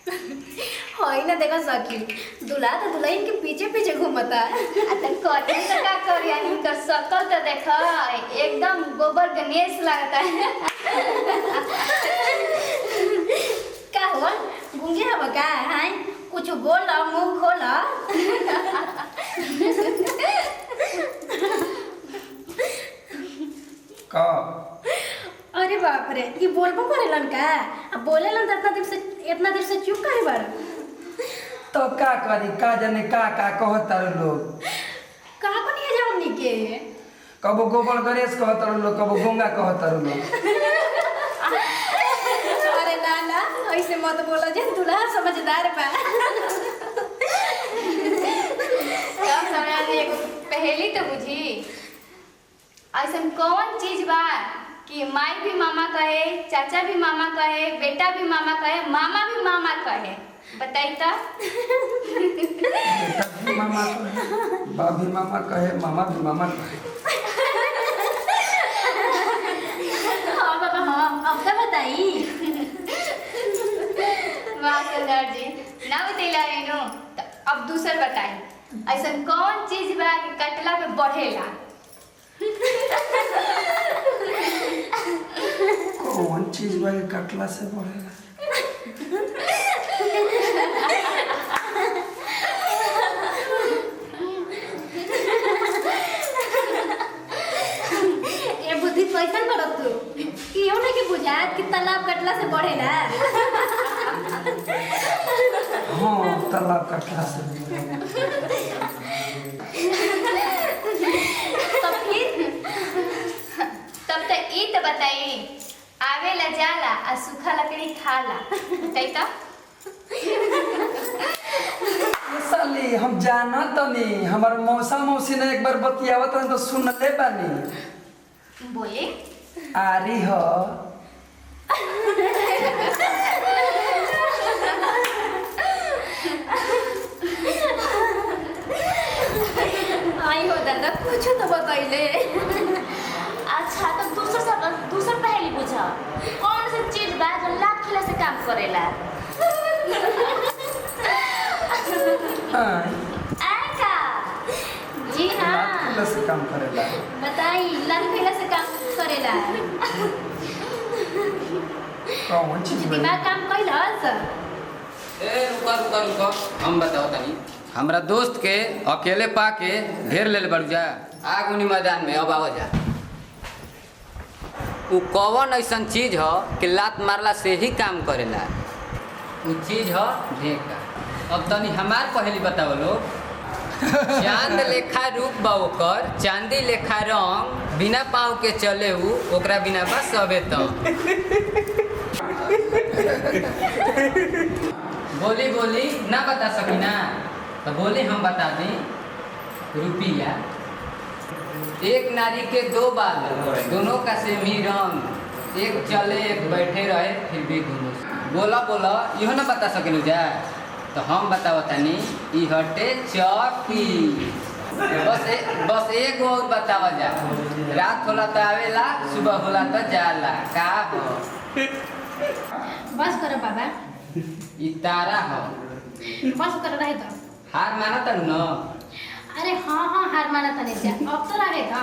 होई ना देखो सखी, दूल्हा तो दुल्हन के पीछे पीछे घूमता। कटे तो का करियानी का शकल तो देखा एकदम गोबर गणेश लगता है। का हुआ गूंगे हवा का है? कुछ बोल रहा, मुंह खोला। का अरे बाप रे, ये बोलबो करेलन का? अब बोलेलन तो इतना देर से चुप काहे बाड़? तो का करी, का जाने का कहता लोग। कहा को नहीं है हमनी के? कबो गोबर गणेश कहता लोग, कबो गंगा कहता लोग। अरे ना ना, ऐसे मत बोला जे, दूल्हा समझदार बा। तब हमरा एगो पहेली तो बुझी। ऐसन कौन चीज बा कि माई भी मामा कहे, चाचा भी मामा कहे, बेटा भी मामा कहे, मामा भी मामा कहे? बताई तो। बेटा भी मामा कहे, बाप भी मामा कहे, मामा भी मामा कहे। हाँ बाबा हाँ, अब क्या बताई? वाह सरदार जी, ना बतैला रेनू। तो अब दूसर बताई। ऐसन कौन चीज बा कि कटला पे बढ़ेला? कौन चीज बा कि कटला से बढ़ेला? ये बुद्धि कैसन करत तू? क्यों नहीं कि बुझात कि तालाब कटला से बढ़ेला? हाँ, तालाब कटला से बढ़ेला। तब फिर तब तो ई तो बताई। आवेला जाला आ सूखा लकड़ी खाला। बताई तो। ये साली हम जाना तो नहीं, हमार मौसा मौसी ने एक बार बतियावत रहे तो सुन ले बानी। बोले आरी हो आई हो दादा, कुछ तो बताइले। अच्छा तो दूसर पहेली पूछा। कौन सी चीज बा जो लाख खिला से काम करेला? हाँ, आए का? जी हाँ, लाख से काम करेला। बताई लाल पीला से काम करेला। कौन चीज बा? दिमाग काम कैलस? ए रुका रुका रुका, हम बताओ तनी। हमरा दोस्त के अकेले पाके घेर ले बढ़ जा आग उनी मैदान में। अब आओ जा। उ कौन ऐसन चीज ह कि लात मारला से ही काम करेला? उ चीज ह ढेका। अब तनी हमार पहेली बताओ लोग। चांद लेखा रूप बा ओकर, चांदी लेखा रंग, बिना पाँव के चले उ, ओकरा बिना बस सबे तंग। बोली बोली ना बता सकी ना तो बोली हम बता दी। रुपया। एक नारी के दो बाल, दोनों का सेम ही रंग, एक चले एक बैठे रहे फिर भी दोनों। बोला बोला इहो ना बता सकेलू जा तो हम बताओ तनी। ई हटे चौकी। बस एक और बतावा जा। रात होला तो आवेला, सुबह होला तो जाला। का हो? बस करो बाबा, ई तारा हो। बस कर रहे तो। हार माना तनु न? अरे हाँ हाँ, हार माना तने से अब तो रहेगा।